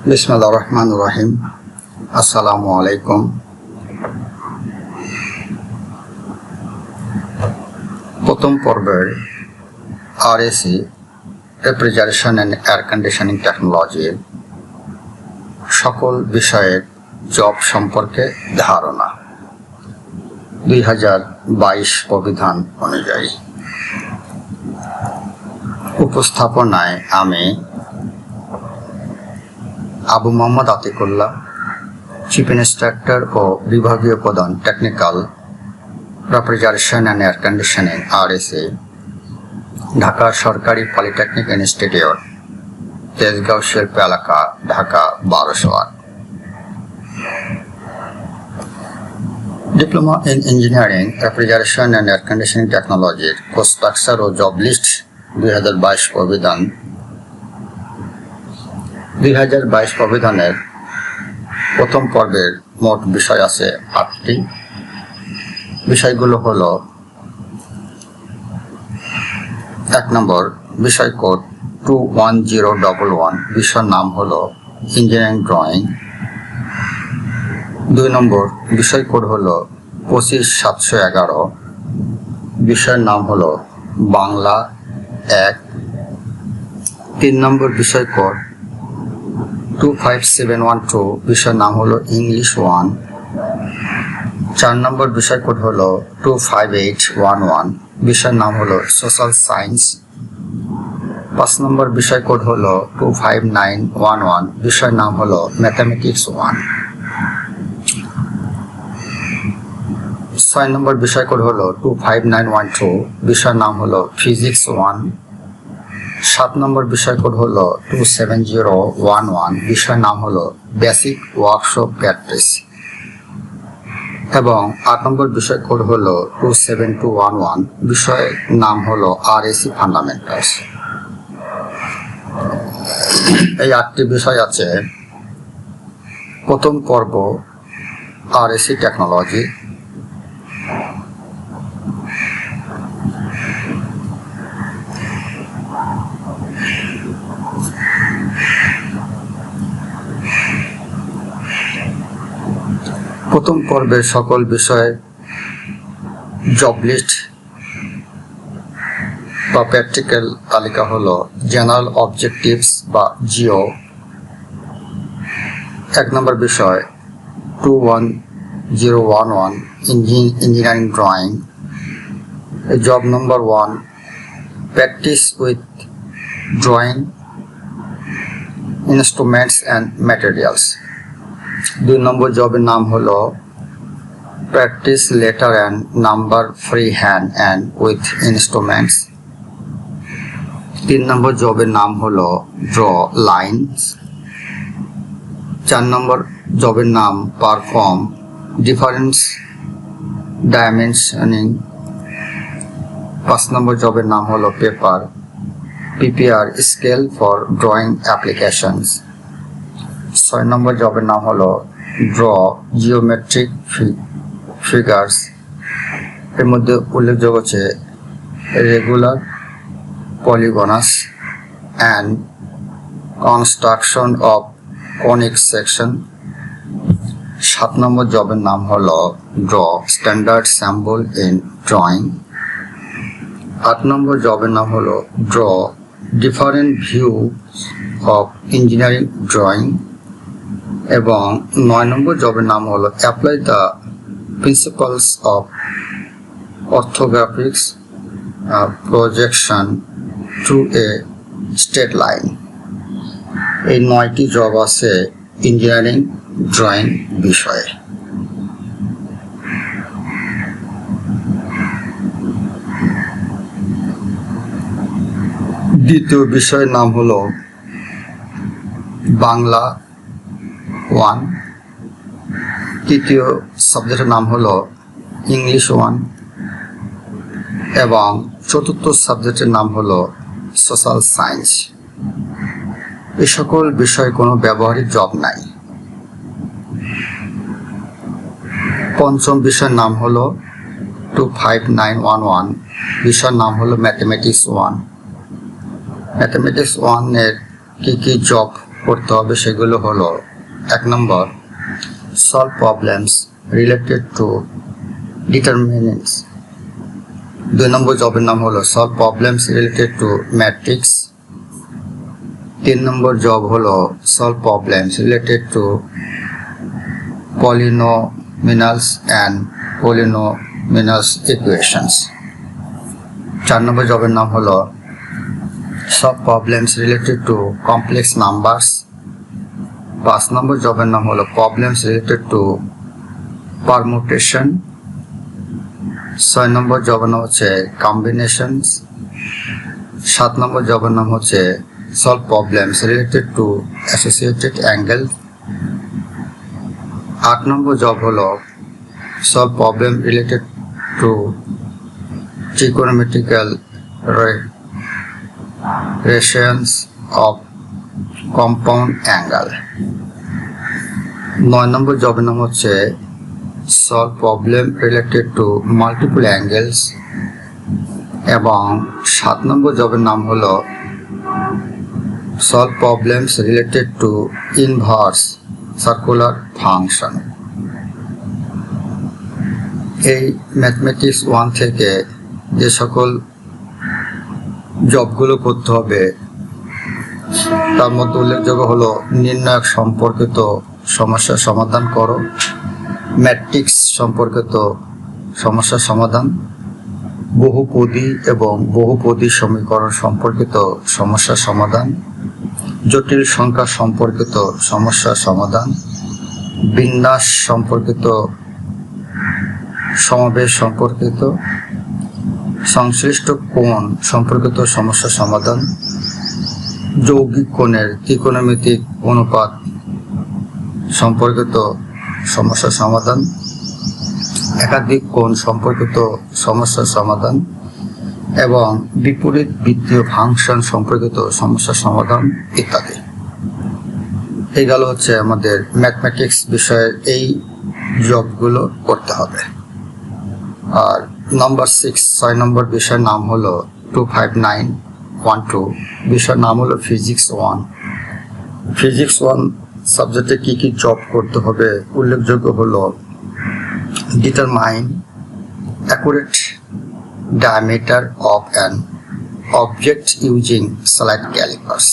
বিসমিল্লাহির রহমানির রহিম। আসসালামু আলাইকুম। প্রথম পর্বের RAC refrigeration and air conditioning টেকনোলজির সকল বিষয়ের জব সম্পর্কে ধারণা 2022 প্রবিধান অনুযায়ী। উপস্থাপনায় আমি আবু মোহাম্মদ আতিকুল্লাহ, চিফ ইন্সট্রাক্টর ও বিভাগীয় প্রধান technical refrigeration and air conditioning RAC, Dhaka সরকারি পলিটেকনিক ইনস্টিটিউট, তেজগাঁও শিল্প এলাকা, Dhaka 1208। Diploma in engineering refrigeration and air conditioning টেকনোলজির কোর্স স্ট্রাকচার ও জব লিস্ট 2022 প্রবিধান। 2022 প্রবিধানের প্রথম পর্বের মোট বিষয় আছে 8টি। বিষয়গুলো হলো: 1 নম্বর বিষয় কোড 21011, বিষয়ের নাম হলো ইঞ্জিনিয়ারিং ড্রয়িং। 2 নম্বর বিষয় কোড হলো 25711, বিষয়ের নাম হলো বাংলা 1। 3 নম্বর বিষয় কোড 25712, বিষয়ের নাম হলো ইংলিশ 1। 4 নম্বর বিষয় কোড হলো 25811, বিষয়ের নাম হলো সোশ্যাল সায়েন্স। 5 নম্বর বিষয় কোড হলো 25911, বিষয়ের নাম হলো ম্যাথামেটিক্স 1। 6 নম্বর বিষয় কোড হলো 25912, বিষয়ের নাম হলো ফিজিক্স 1। 7 নম্বর বিষয় কোড হলো 27011, বিষয়ের নাম হলো বেসিক ওয়ার্কশপ প্র্যাকটিস। এবং 8 নম্বর বিষয় কোড হলো 27211, বিষয়ের নাম হলো আরএসি ফান্ডামেন্টালস। এই 8টি বিষয় আছে প্রথম পর্ব আরএসি টেকনোলজি। প্রথম পর্বের সকল বিষয়ের জব লিস্ট বা প্র্যাকটিক্যাল তালিকা হলো জেনারেল অবজেক্টিভস বা জিও। 1 নম্বর বিষয় 21011 engineering drawing. Job number 1 practice with drawing instruments and materials. 2 নম্বর জবের নাম হলো practice letter and number free hand and with instruments. 3 নম্বর জবের নাম হলো ড্র লাইনস। 4 নম্বর জবের নাম পারফর্ম ডিফারেন্স ডাইমেনশনিং। 5 নম্বর জবের নাম হলো paper PPR scale for drawing applications. 6 নম্বর জবের নাম হলো ড্র জিওমেট্রিক ফিগার্স। এর মধ্যে উল্লেখযোগ্য হচ্ছে regular, polygons and construction of conic section. 7 নম্বর জবের নাম হলো draw standard sample in drawing. 8 নম্বর জবের নাম হলো draw different view of engineering drawing. এবং 9 নম্বর জবের নাম হলো apply the principles of orthographics projection to a straight line. এই 9টি জব আছে ইঞ্জিনিয়ারিং ড্রয়িং বিষয়ে। দ্বিতীয় বিষয়ের নাম হলো বাংলা 1। তৃতীয় সাবজেক্টের নাম হলো ইংলিশ 1 এবং চতুর্থ সাবজেক্টের নাম হলো সোশ্যাল সায়েন্স। এই সকল বিষয়ে কোনো ব্যবহারিক জব নাই। পঞ্চম বিষয়ের নাম হলো 25911, বিষয়ের নাম হলো ম্যাথামেটিক্স 1। ম্যাথামেটিক্স 1 এর কি কি জব করতে হবে সেগুলো হলো 1 নম্বর solve problems related to determinants. 2 নম্বর জবের নাম হলো solve problems related to matrix. 3 নম্বর জব হলো solve problems related to polynomials and polynomials equations। 4 নম্বর জবের নাম হলো solve problems related to complex numbers. 5 নম্বর জবের নাম হলো প্রবলেমস রিলেটেড টু পারমুটেশন। 6 নম্বর জবের নাম হচ্ছে কম্বিনেশনস। 7 নম্বর জবের নাম হচ্ছে solve problems related to associated angle. 8 number job হলো solve problem related to trigonometrical ratios of compound angle। 9 নম্বর জবের নাম হচ্ছে solve problem related to multiple angles এবং 7 নম্বর জবের নাম হলো solve problems related two inverse circular function. এই ম্যাথমেটিক্স 1 থেকে যে সকল জবগুলো করতে হবে তার মধ্যে উল্লেখযোগ্য হলো নির্ণায়ক সম্পর্কিত সমস্যা সমাধান করো, ম্যাট্রিক্স সম্পর্কিত সমস্যা সমাধান, বহুপদী এবং বহুপদী সমীকরণ সম্পর্কিত সমস্যা সমাধান, জটিল সংখ্যা সম্পর্কিত সমস্যা সমাধান, বিন্যাস সম্পর্কিত, সমাবেশ সম্পর্কিত, সংশ্লিষ্ট কোণ সম্পর্কিত সমস্যা সমাধান, যৌগিক কোণের ত্রিকোণমিতিক অনুপাত সম্পর্কিত সমস্যা সমাধান, একাধিক কোণ সম্পর্কিত সমস্যা সমাধান এবং বিপরীত বৃত্তীয় ফাংশন সম্পর্কিত সমস্যা সমাধান ইত্যাদি। এই গেল হচ্ছে আমাদের ম্যাথমেটিক্স বিষয়ের এই জবগুলো করতে হবে। আর নাম্বার 6 নম্বর বিষয়ের নাম হলো 25912, বিষয়ের নাম হলো ফিজিক্স 1। ফিজিক্স 1 সাবজেক্টে কি কি জব করতে হবে উল্লেখযোগ্য হলো determine accurate diameter of an object using slide calipers।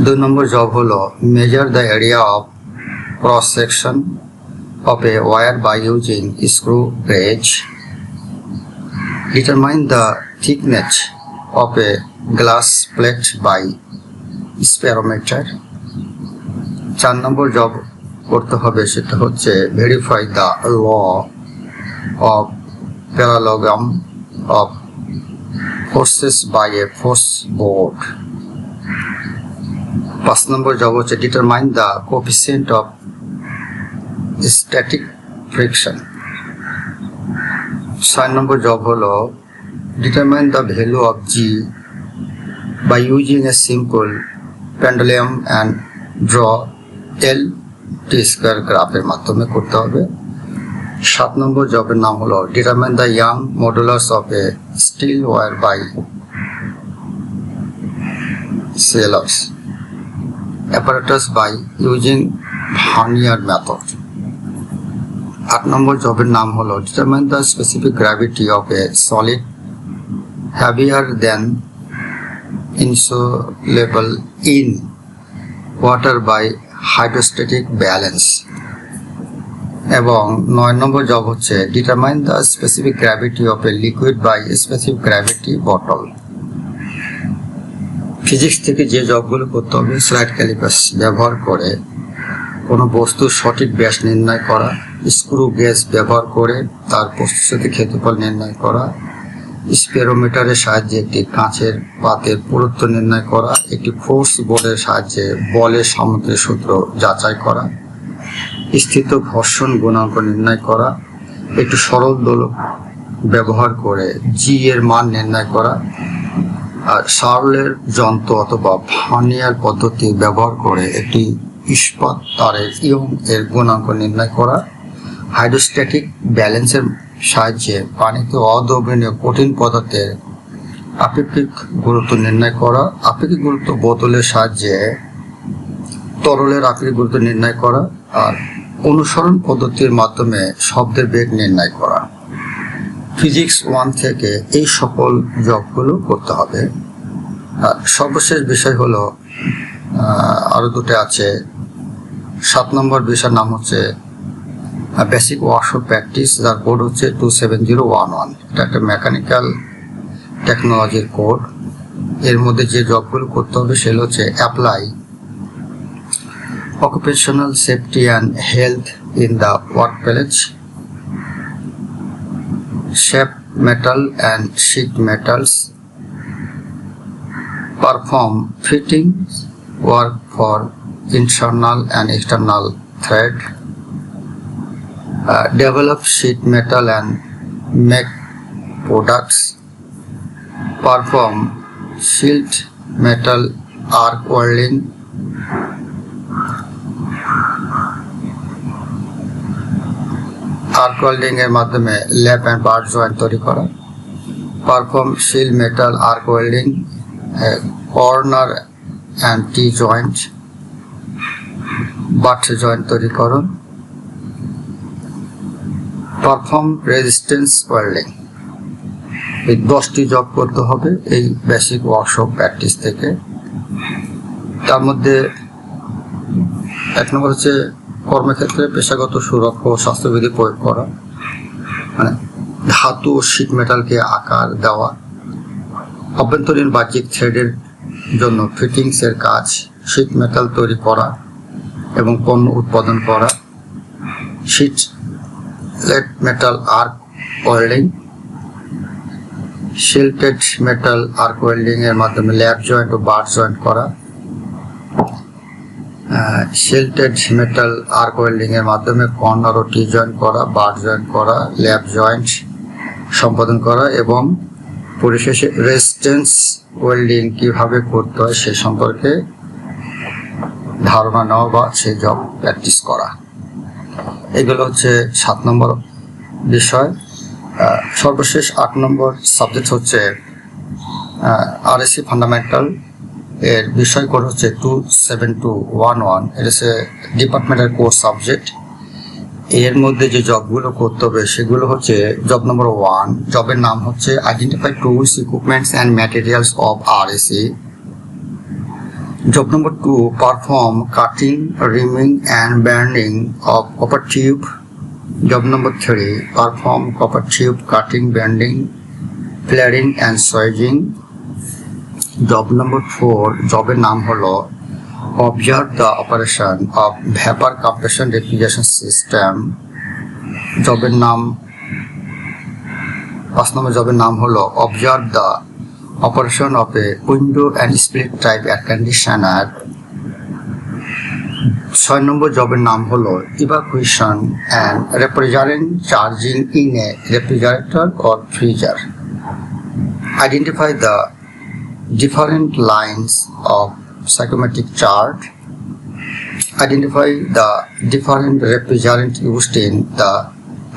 2 number job হলো measure the area of cross section of a wire by using screw gauge। Determine the thickness of a glass plate by spirometer। 4 number job করতে হবে সেটা হচ্ছে verify the law of parallelogram of forces by a force board। 5 number job হচ্ছে determine the coefficient of static friction। 6 number job হলো determine the value of G by using a simple pendulum and draw L t² গ্রাফের মাধ্যমে করতে হবে। 7 নম্বর জবের নাম হলো determine the Young modulus of a steel wire by Seller's apparatus by using Vernier method। 8 নম্বর জবের নাম হলো determine the specific gravity of a solid heavier than insoluble in water by hydrostatic balance। এবং 9 নম্বর জব হচ্ছে determine the specific gravity of a liquid by specific gravity bottle। Physics থেকে যে জবগুলো করতে হবে স্লাইড ক্যালিপার্স ব্যবহার করে কোনো বস্তুর সঠিক ব্যাস নির্ণয় করা, স্ক্রু গেজ ব্যবহার করে তার প্রস্তুত ক্ষেত্রফল নির্ণয় করা, স্পেরোমিটারের সাহায্যে একটি কাঁচের পাতের পুরুত্ব নির্ণয় করা, একটি ফোর্স বোর্ডের সাহায্যে বলের সামুদ্রিক সূত্র যাচাই করা, স্থিত ঘর্ষণ গুণাঙ্ক নির্ণয় করা, একটি সরল দোলক ব্যবহার করে জি এর মান নির্ণয় করা, আর সার্লের যন্ত্র অথবা ভার্নিয়ার পদ্ধতি ব্যবহার করে একটি ইস্পাত তারের ইয়ং এর গুণাঙ্ক নির্ণয় করা, হাইড্রোস্ট্যাটিক ব্যালেন্সের সাহায্যে পানিতে অদ্রবণীয় কঠিন পদার্থের আপেক্ষিক গুরুত্ব নির্ণয় করা, আপেক্ষিক গুরুত্ব বোতলের সাহায্যে তরলের আপেক্ষিক গুরুত্ব নির্ণয় করা, আর অনুসরণ পদ্ধতির মাধ্যমে শব্দের বেগ নির্ণয় করা। ফিজিক্স 1 থেকে এই সকল জবগুলো করতে হবে। আর সর্বশেষ বিষয় হলো আরো দুটো আছে। 7 নম্বর বিষয়ের নাম হচ্ছে বেসিক ওয়ার্কশপ প্র্যাকটিস, যার কোড হচ্ছে 27011। এটা একটা মেকানিক্যাল টেকনোলজির কোড। এর মধ্যে যে জবগুলো করতে হবে সেগুলো হচ্ছে apply occupational safety and health in the workplace, shape metal and sheet metals, perform fitting work for internal and external thread, develop sheet metal and make products, perform sheet metal arc welding, arc welding এর মাধ্যমে ল্যাপ and bar joint তৈরি করা, perform shield metal arc welding, corner and T joint, butt joint তৈরিকরণ, perform resistance welding. এই 10টি job করতে হবে এই বেসিক ওয়ার্কশপ প্র্যাকটিস থেকে। তার মধ্যে 1 নম্বর হচ্ছে কর্মক্ষেত্রে পেশাগত সুরক্ষা ও স্বাস্থ্যবিধি প্রয়োগ করা, মানে ধাতু ও শীট মেটালকে আকার দেওয়া, অভ্যন্তরীণ বাহ্যিক থ্রেডের জন্য ফিটিংস এর কাজ, শীট মেটাল তৈরি করা এবং পণ্য উৎপাদন করা, sheet metal arc welding, shielded metal arc welding এর মাধ্যমে ল্যাপ জয়েন্ট ও বার জয়েন্ট করা, শিল্টেড মেটাল আর্ক ওয়েল্ডিং এর মাধ্যমে কর্নার ও টি জয়েন্ট করা, বার জয়েন্ট করা, ল্যাপ জয়েন্ট সম্পাদন করা এবং পরিশেষে রেজিস্ট্যান্স ওয়েল্ডিং কিভাবে করতে হয় সে সম্পর্কে ধারণা নেওয়া বা সেই জব প্র্যাকটিস করা। এগুলো হচ্ছে 7 নম্বর বিষয়। সর্বশেষ 8 নম্বর সাবজেক্ট হচ্ছে আরএসসি ফান্ডামেন্টাল। এর বিষয় কোড হচ্ছে 27211। এটা হচ্ছে ডিপার্টমেন্টাল কোর্স সাবজেক্ট। এর মধ্যে যে জবগুলো করতে হবে সেগুলো হচ্ছে জব নম্বর 1, জবের নাম হচ্ছে identify tools, equipments and materials of RSC. Job number 2, perform cutting, reaming and bending of copper tube. Job number 3, perform copper tube cutting, bending, flaring and swaging. Job number 4, জবের নাম হলো observe the operation of vapour compression refrigeration system. জবের নাম 5 নম্বর জবের নাম হলো observe the operation of a window and split type air conditioner. 6 নম্বর জবের নাম হলো evacuation and refrigerant charging in a refrigerator or freezer. Identify the different lines of psychometric chart. Identify the different refrigerant used in the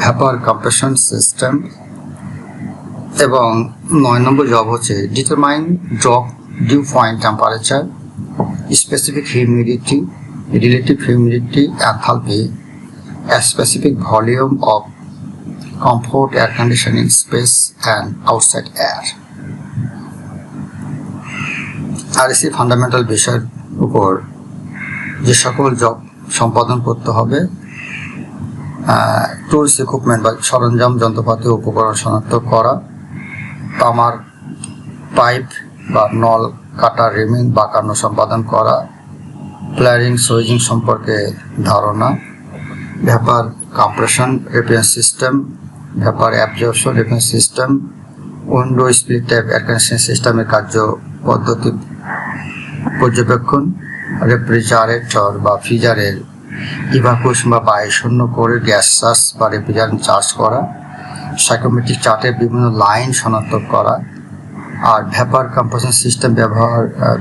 vapor compression system. এবং 9 নম্বর job হচ্ছে determine drop dew point temperature, specific humidity, relative humidity, enthalpy, a specific volume of comfort air conditioning space and outside air. RSC fundamental বিষয়ের উপর যে সকল job সম্পাদন করতে হবে, টুলস, ইকুইপমেন্ট বা সরঞ্জাম, যন্ত্রপাতি, উপকরণ শনাক্ত করা, তামার পাইপ বা নল কাটা, রিমিং বাঁকানো সম্পাদন করা, ফ্লেয়ারিং, সোয়েজিং সম্পর্কে ধারণা, vapour compression refrigeration system, vapour absorption refrigeration system, window split type air conditioning সিস্টেমের কার্য পদ্ধতি পর্যবেক্ষণ, রেফ্রিজারেটর বা ফ্রিজারের ইভাকুয়েশন বা বায়ু শূন্য করে গ্যাস চার্জ বা রেফ্রিজারেন্ট চার্জ করা, সাইকোমেট্রিক চার্টের বিভিন্ন লাইন শনাক্ত করা, আর ভ্যাপার কম্প্রেশন সিস্টেম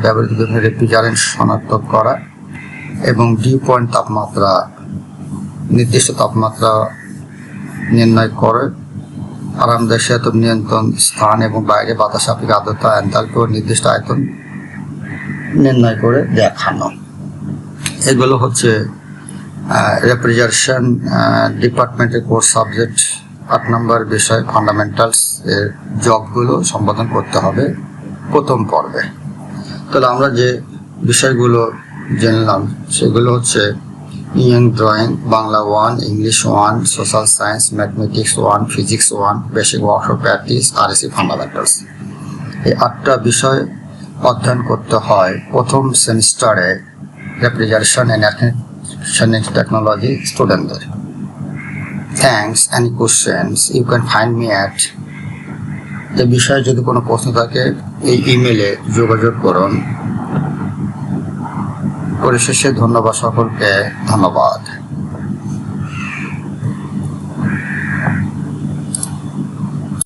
ব্যবহৃত বিভিন্ন রেফ্রিজারেন্ট শনাক্ত করা এবং ডিউ পয়েন্ট তাপমাত্রা, নির্দিষ্ট তাপমাত্রা নির্ণয় করে আরামদায়ক শীতাতপ নিয়ন্ত্রণ স্থান এবং বাইরে বাতাস আপেক্ষিক আর্দ্রতা এনথালপি ও নির্দিষ্ট আয়তন নির্ণয় করে দেখানো। এগুলো হচ্ছে রেফ্রিজারেশন ডিপার্টমেন্টের কোর্স সাবজেক্ট 8 নম্বর বিষয় ফান্ডামেন্টালস এর জবগুলো সম্পাদন করতে হবে প্রথম পর্বে। তাহলে আমরা যে বিষয়গুলো জানলাম সেগুলো হচ্ছে ইং drawing, Bangla 1, English 1, social science, mathematics 1, physics 1, basic workshop practice, RSC fundamentals. এই 8টা বিষয় অধ্যয়ন করতে হয় প্রথম সেমিস্টারে refrigeration and air conditioning technology স্টুডেন্টদের। Thanks. Any questions you can find me at. এই বিষয়ে যদি কোনো প্রশ্ন থাকে এই ইমেলে যোগাযোগ করুন। পরিশেষে ধন্যবাদ সকলকে, ধন্যবাদ।